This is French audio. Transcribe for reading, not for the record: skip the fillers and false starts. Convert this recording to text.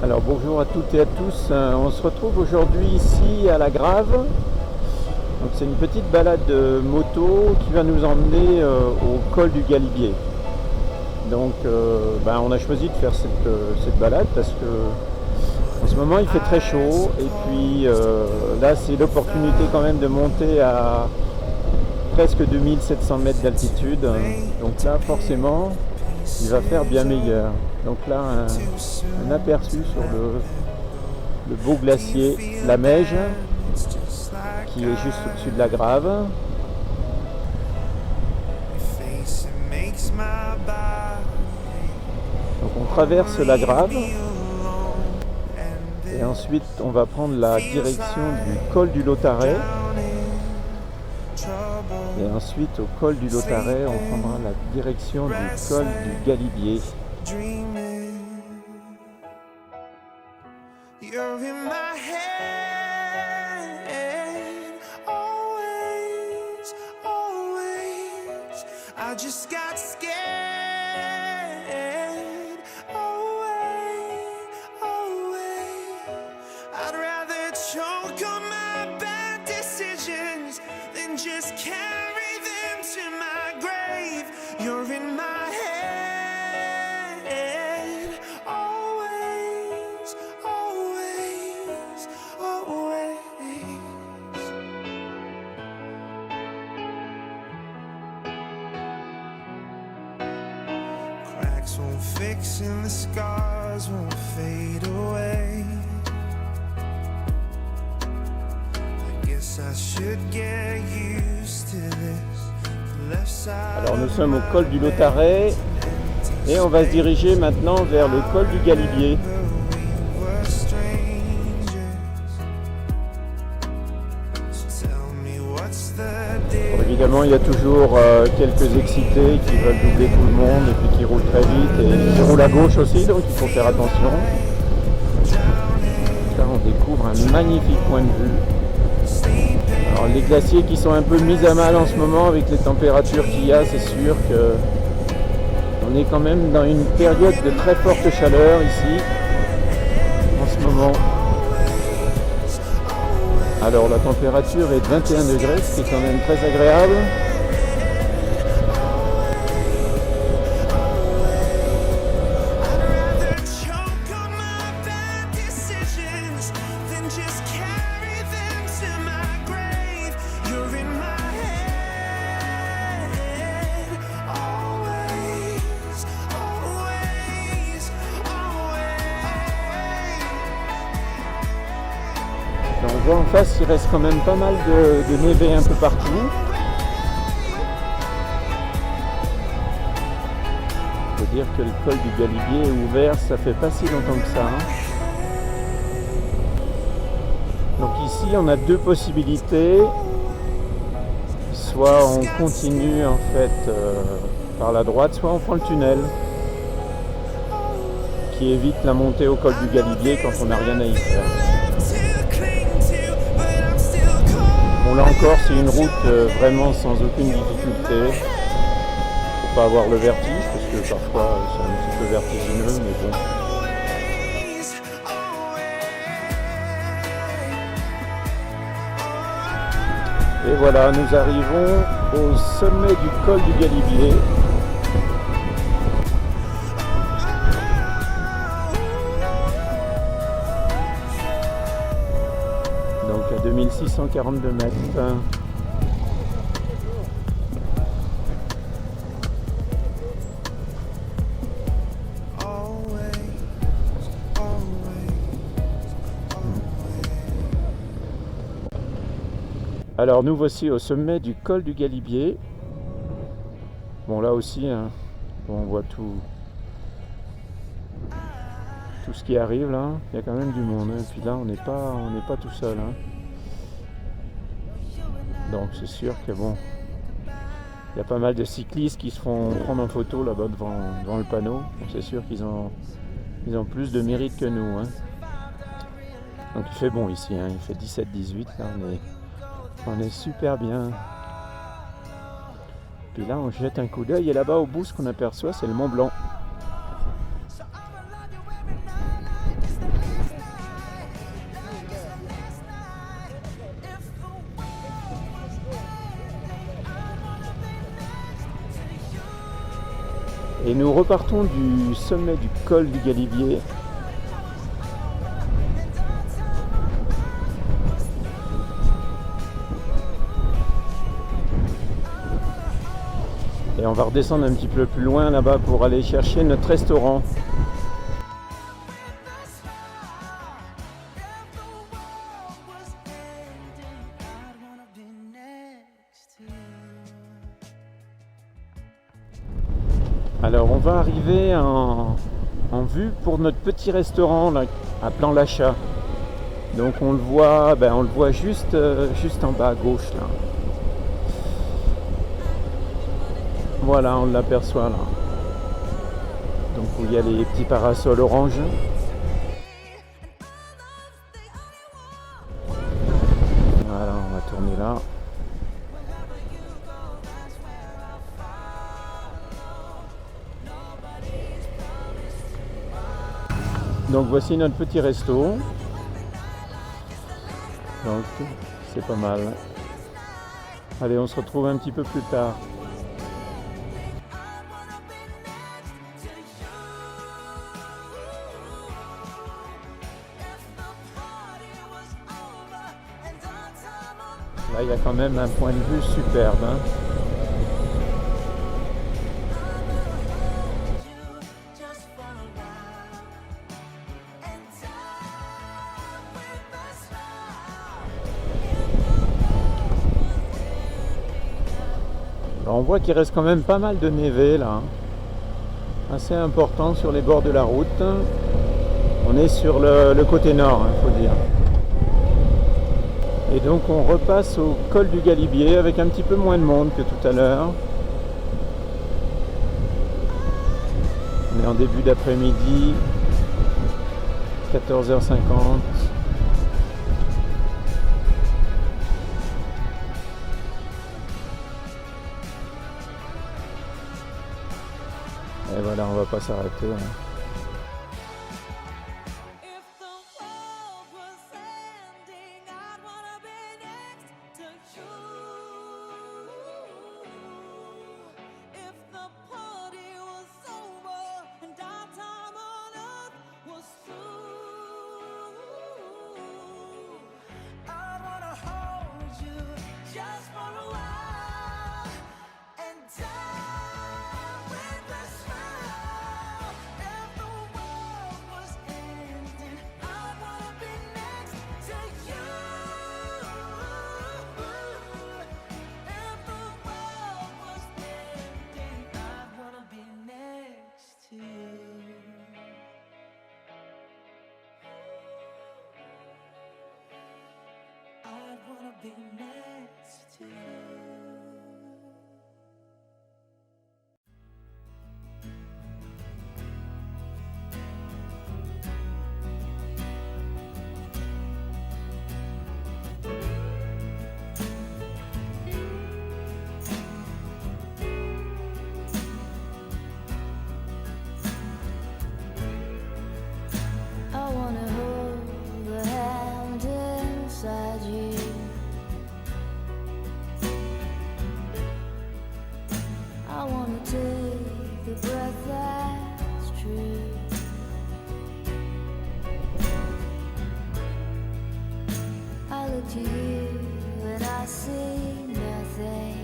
Alors bonjour à toutes et à tous, on se retrouve aujourd'hui ici à la Grave. Donc c'est une petite balade moto qui va nous emmener au col du Galibier. Donc on a choisi de faire cette balade parce que en ce moment il fait très chaud et puis là c'est l'opportunité quand même de monter à presque 2700 mètres d'altitude. Donc là forcément il va faire bien meilleur. Donc là un aperçu sur le beau glacier La Meige qui est juste au-dessus de la Grave. Donc on traverse la Grave et ensuite on va prendre la direction du col du Lautaret. Et ensuite au col du Lautaret on prendra la direction du col du Galibier. You're in my head, always, always. I just got scared, away, away. I'd rather choke on my bad decisions than just carry them to my grave. You're in my head, always, always, always. Cracks won't fix and the scars won't fade away. I guess I should get used to this. The left side. Alors nous sommes au col du Lautaret et on va se diriger maintenant vers le col du Galibier. Bon, évidemment il y a toujours quelques excités qui veulent doubler tout le monde et puis qui roulent très vite et qui roulent à gauche aussi, donc il faut faire attention. Là on découvre un magnifique point de vue. Alors les glaciers qui sont un peu mis à mal en ce moment avec les températures qu'il y a, c'est sûr que on est quand même dans une période de très forte chaleur ici en ce moment. Alors la température est de 21 degrés, ce qui est quand même très agréable. Choke on my bad decisions, then just carry them to my grave. You're in my head, always, always, always. Et on voit en face il reste quand même pas mal de névé un peu partout. Il faut dire que le col du Galibier est ouvert, ça fait pas si longtemps que ça. Donc ici on a deux possibilités. Soit on continue en fait par la droite, soit on prend le tunnel qui évite la montée au col du Galibier quand on n'a rien à y faire. Bon là encore c'est une route vraiment sans aucune difficulté. Faut pas avoir le vertige parce que parfois c'est un petit peu vertigineux mais bon. Et voilà, nous arrivons au sommet du col du Galibier. Donc à 2642 mètres. Alors nous voici au sommet du col du Galibier. Bon là aussi, on voit tout ce qui arrive là. Il y a quand même du monde. Et puis là on n'est pas tout seul. Donc c'est sûr que bon, il y a pas mal de cyclistes qui se font prendre en photo là-bas devant le panneau. Donc c'est sûr qu'ils ont plus de mérite que nous. Donc il fait bon ici, il fait 17-18 là, on est super bien. Puis là on jette un coup d'œil et là-bas au bout ce qu'on aperçoit c'est le Mont Blanc. Et nous repartons du sommet du col du Galibier. Et on va redescendre un petit peu plus loin là-bas pour aller chercher notre restaurant. Alors on va arriver en vue pour notre petit restaurant là, à Plan-Lachat. Donc on le voit juste en bas à gauche là. Voilà, on l'aperçoit là. Donc où il y a les petits parasols orange. Voilà, on va tourner là. Donc voici notre petit resto. Donc c'est pas mal. Allez, on se retrouve un petit peu plus tard. Là, il y a quand même un point de vue superbe. Hein. Alors, on voit qu'il reste quand même pas mal de névé là. Assez important sur les bords de la route. On est sur le côté nord, il faut dire. Et donc on repasse au col du Galibier avec un petit peu moins de monde que tout à l'heure. On est en début d'après-midi, 14h50. Et voilà, on va pas s'arrêter. Hein. Be next to you. I wanna hold the hand inside you. I wanna take the breath that's true. I look to you and I see nothing.